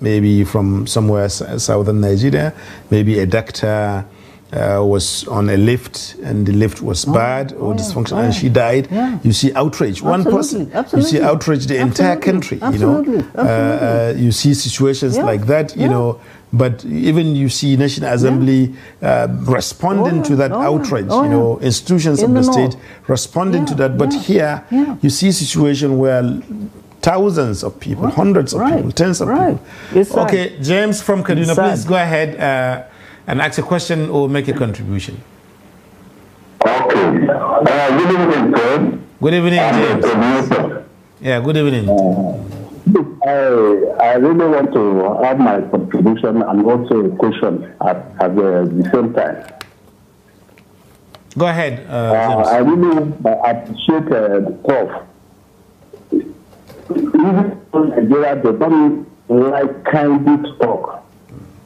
maybe from somewhere southern Nigeria. Maybe a doctor was on a lift and the lift was bad or dysfunctional and she died. You see outrage. One person, you see outrage the entire country. You know, you see situations like that. You know, but even you see National Assembly responding to that outrage. You know, institutions of the state responding to that. But here, you see a situation where thousands of people, hundreds of people, tens of people. Okay, James from Kaduna, please go ahead. And ask a question or make a contribution. Okay. Good evening, sir. Good evening, James. Yeah, good evening. I really want to add my contribution and also a question at the same time. Go ahead, James. I really appreciate the Prof. Even in Nigeria, they don't like kindly talk.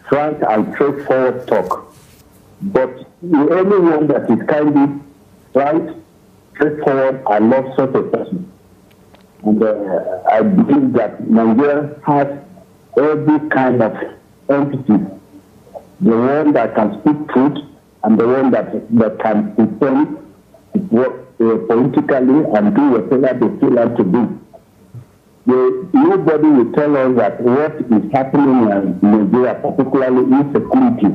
Frank and straightforward talk. But the only one that is kindly, right, straightforward, I love such a person. And I believe that Nigeria has every kind of entity. The one that can speak truth and the one that can pretend to work politically and do whatever they feel like to do. Nobody will tell us that what is happening in Nigeria, particularly insecurity,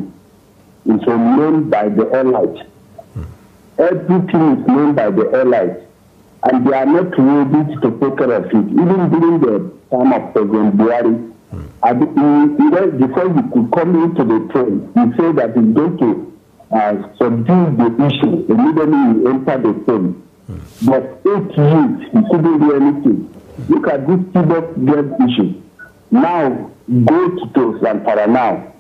is known by the allies. Everything is known by the allies, and they are not ready to take care of it. Even during the time of President Buhari, before you could come into the train, you say that it's going to subdue the issue. Immediately you enter the train. But 8 years, you couldn't do anything. Look at this Tibet girl issue. Now, go to Zamfara now.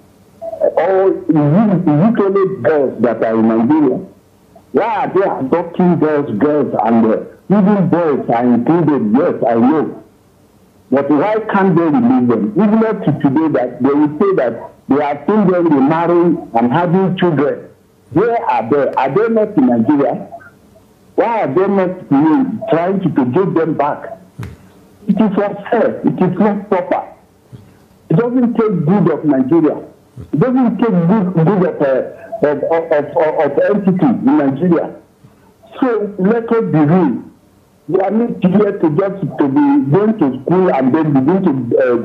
All usually girls that are in Nigeria, why are they adopting girls, and even boys are included? Yes, I know. But why can't they release them? Even up to today, that they will say that they are still going to marry and having children. Where are they? Are they not in Nigeria? Why are they not trying to get them back? It is not fair. It is not proper. It doesn't take good of Nigeria. It doesn't take good of entity in Nigeria. So let us be real. We are not here to be going to school and then begin to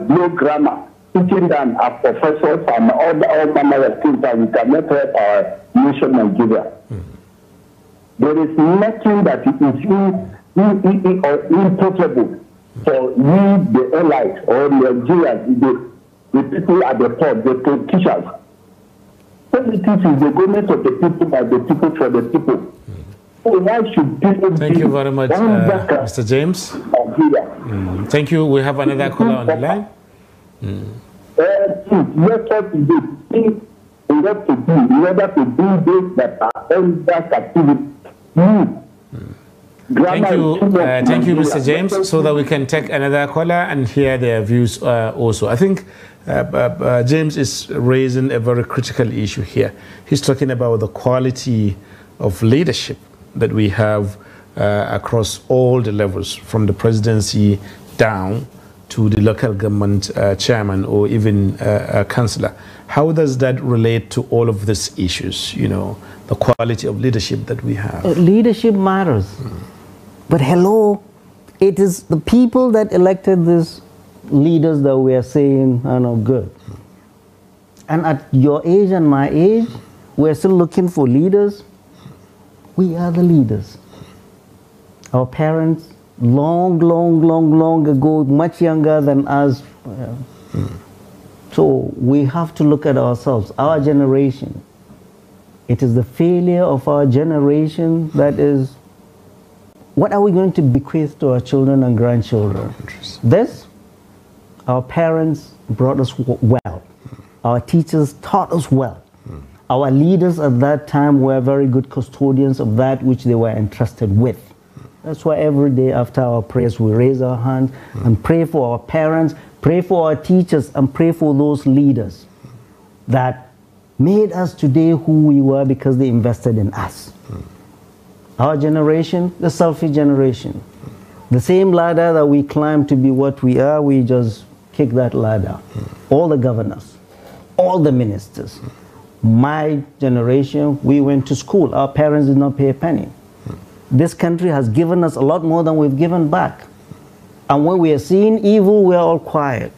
blow grammar, sitting down as professors and all manner of things that we cannot help our nation Nigeria. There is nothing that is impossible for we, the allies or Nigerians, the people at the top, the politicians. Politics is the government of the people by the people for the people. So why should people Thank you very much, Mr. James. Thank you. We have another caller on the line. Let us do in order to do this that are under captivity. Thank you, Mr. James, so that we can take another caller and hear their views also. I think James is raising a very critical issue here. He's talking about the quality of leadership that we have across all the levels, from the presidency down to the local government chairman or even a councillor. How does that relate to all of these issues, you know, the quality of leadership that we have? Leadership matters. But hello, it is the people that elected these leaders that we are saying are not good. And at your age and my age, we're still looking for leaders. We are the leaders. Our parents, long ago, much younger than us. So we have to look at ourselves, our generation. It is the failure of our generation that is, what are we going to bequeath to our children and grandchildren? This, our parents brought us well. Our teachers taught us well. Our leaders at that time were very good custodians of that which they were entrusted with. That's why every day after our prayers, we raise our hands and pray for our parents, pray for our teachers, and pray for those leaders that made us today who we were because they invested in us. Our generation, the selfish generation. The same ladder that we climb to be what we are, we just kick that ladder. All the governors, all the ministers. My generation, we went to school. Our parents did not pay a penny. This country has given us a lot more than we've given back. And when we are seeing evil, we are all quiet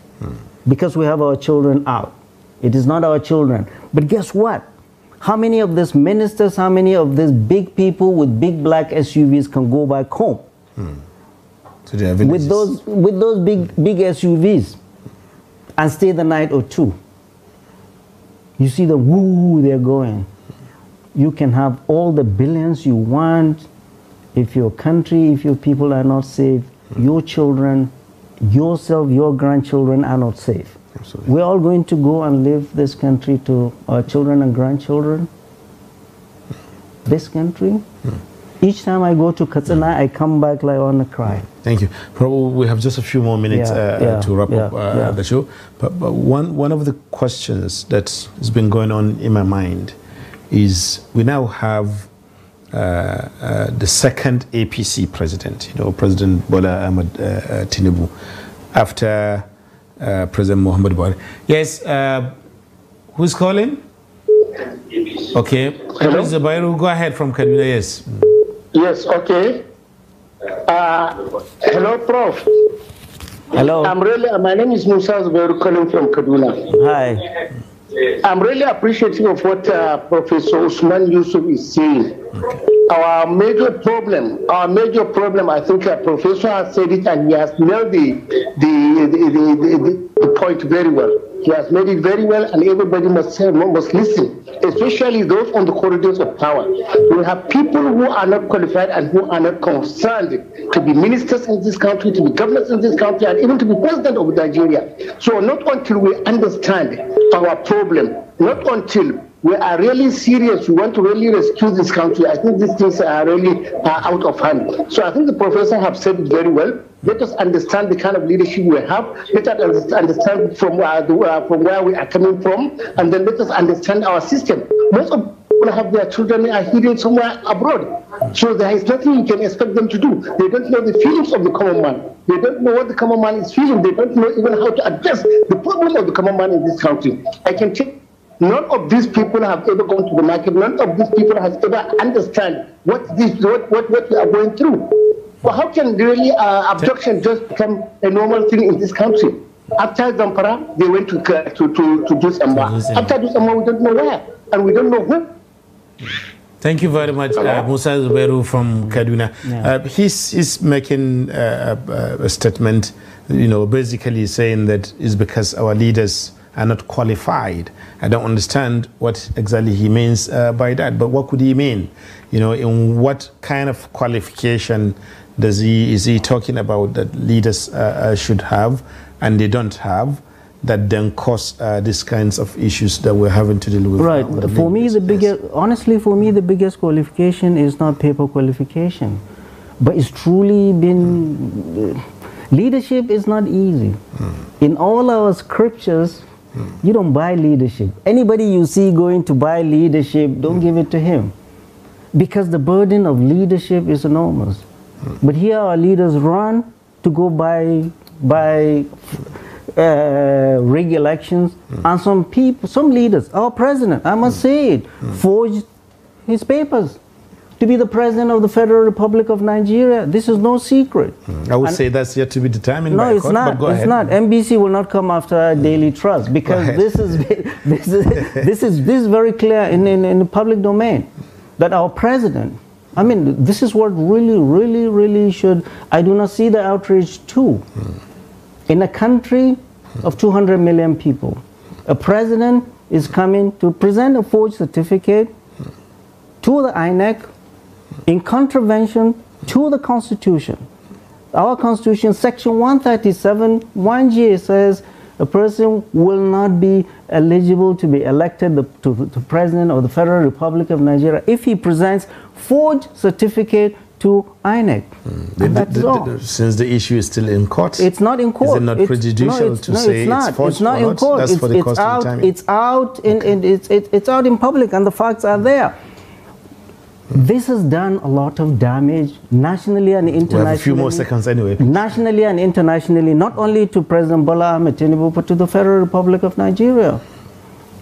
because we have our children out. It is not our children. But guess what? How many of these ministers, how many of these big people with big black SUVs can go back home? To their villages. With those big SUVs and stay the night or two. You see the woo they're going. You can have all the billions you want. If your country, if your people are not safe, your children, yourself, your grandchildren are not safe. Absolutely. We're all going to go and leave this country to our children and grandchildren. This country. Each time I go to Katsina, I come back like I want to cry. Thank you. Probably we have just a few more minutes to wrap up the show. But one of the questions that has been going on in my mind is we now have the second APC president, President Bola Ahmed Tinubu, after President Muhammad Buhari. Yes, who's calling? Okay, Zabairu, go ahead from Kaduna, yes. Yes, okay. Hello, Prof. Hello. My name is Musa Zabairu calling from Kaduna. Hi. I'm really appreciative of what Professor Usman Yusuf is saying. Okay. Our major problem, I think Professor has said it and he has nailed the point very well. He has made it very well, and everybody must listen, especially those on the corridors of power. We have people who are not qualified and who are not concerned to be ministers in this country, to be governors in this country, and even to be president of Nigeria. So not until we understand our problem, not until we are really serious, we want to really rescue this country, I think these things are really out of hand. So I think the professor have said it very well. Let us understand the kind of leadership we have. Let us understand from where we are coming from, and then let us understand our system. Most of people have their children are hidden somewhere abroad. So there is nothing you can expect them to do. They don't know the feelings of the common man. They don't know what the common man is feeling. They don't know even how to address the problem of the common man in this country. I can tell you, none of these people have ever gone to the market. None of these people has ever understand what we are going through. Well, how can really abduction just become a normal thing in this country? After Zampara, they went to Dusamba. After Dusamba, we don't know where, and we don't know who. Thank you very much, Musa Zuberu from Kaduna. Yeah. He's making a statement, basically saying that it's because our leaders are not qualified. I don't understand what exactly he means by that, but what could he mean? In what kind of qualification is he talking about that leaders should have and they don't have, that then cause these kinds of issues that we're having to deal with? Right. For me, honestly, for me, the biggest qualification is not paper qualification, but it's truly been, leadership is not easy. In all our scriptures, you don't buy leadership. Anybody you see going to buy leadership, don't give it to him, because the burden of leadership is enormous. But here our leaders run to go buy rig elections, and some leaders, our president, I must say it, forged his papers to be the president of the Federal Republic of Nigeria. This is no secret. I would say that's yet to be determined. No, it's not. It's not. NBC will not come after Daily Trust, because this is very clear in the public domain that our president. I mean, this is what really should. I do not see the outrage too. In a country of 200 million people, a president is coming to present a forged certificate to the INEC in contravention to the Constitution. Our Constitution, Section 137, 1G says a person will not be eligible to be elected to President of the Federal Republic of Nigeria if he presents forged certificate to INEC. That's all. Since the issue is still in court, it's not in court. Is it not prejudicial to say it's forged? It's not in court. That's for the cost of time. It's out in public, and the facts are there. This has done a lot of damage nationally and internationally. We have a few more seconds anyway. Nationally and internationally, not only to President Bola Ahmed Tinubu, but to the Federal Republic of Nigeria.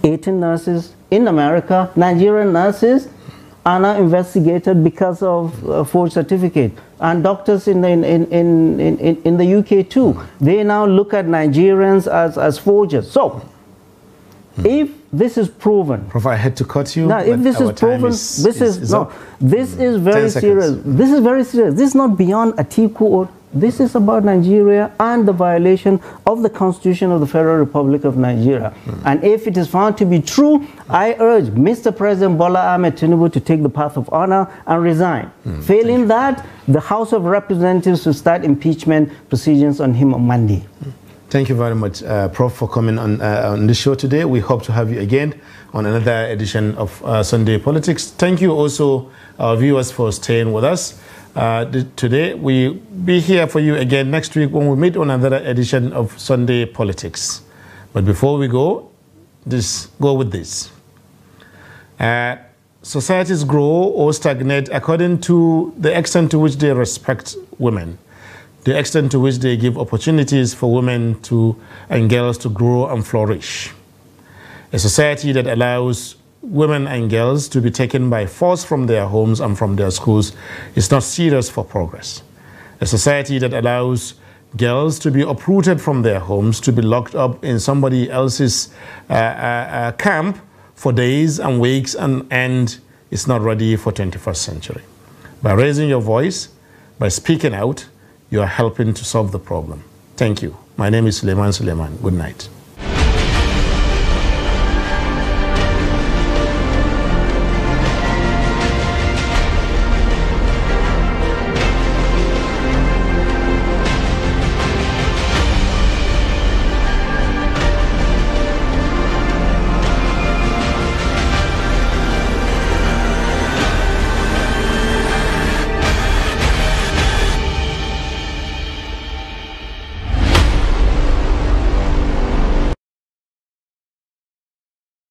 18 nurses in America, Nigerian nurses, are now investigated because of forged certificate. And doctors in the UK too, they now look at Nigerians as forgers. So, if this is proven, Prof, I had to cut you. now if this is proven, this is very serious. This is very serious. This is not beyond Atiku, or this is about Nigeria and the violation of the Constitution of the Federal Republic of Nigeria. And if it is found to be true, I urge Mr. President Bola Ahmed Tinubu to take the path of honor and resign. Failing that, the House of Representatives will start impeachment proceedings on him on Monday. Thank you very much, Prof, for coming on the show today. We hope to have you again on another edition of Sunday Politics. Thank you also, our viewers, for staying with us. Today, we'll be here for you again next week when we meet on another edition of Sunday Politics. But before we go, go with this. Societies grow or stagnate according to the extent to which they respect women, the extent to which they give opportunities for women and girls to grow and flourish. A society that allows women and girls to be taken by force from their homes and from their schools is not serious for progress. A society that allows girls to be uprooted from their homes, to be locked up in somebody else's camp for days and weeks and end, is not ready for 21st century. By raising your voice, by speaking out, you are helping to solve the problem. Thank you. My name is Suleiman Suleiman. Good night.